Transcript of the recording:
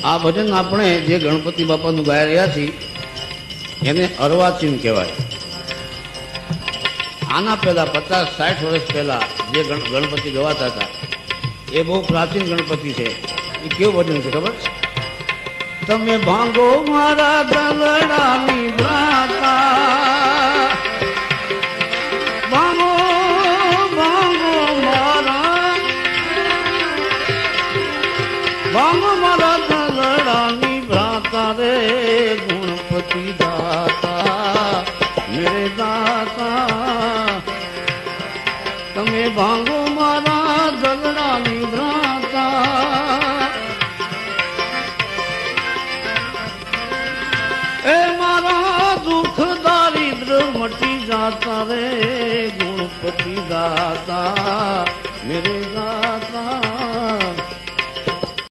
આ ભજન આપણે જે ગણપતિ બાપાનું ગાઈ રહ્યા છીએ એને અર્વાચીન કહેવાય. આના પહેલા 50-60 વર્ષ પહેલા જે ગણપતિ ગવાતા હતા એ બહુ પ્રાચીન ગણપતિ છે. એ કેવું ભજન છે ખબર? તમે ભાંગો મારા દલડાની ભ્રાતા, ભાંગો ભાંગો મારા દલડાની ભ્રાતા રે ગણપતિ દાતા મેરે દાતા. તમે ભાંગો મારા દલડાની ભ્રાતા, એ મારા દુઃખ દારિદ્ર મટી જાતા રે ગણપતિ દાતા મેરે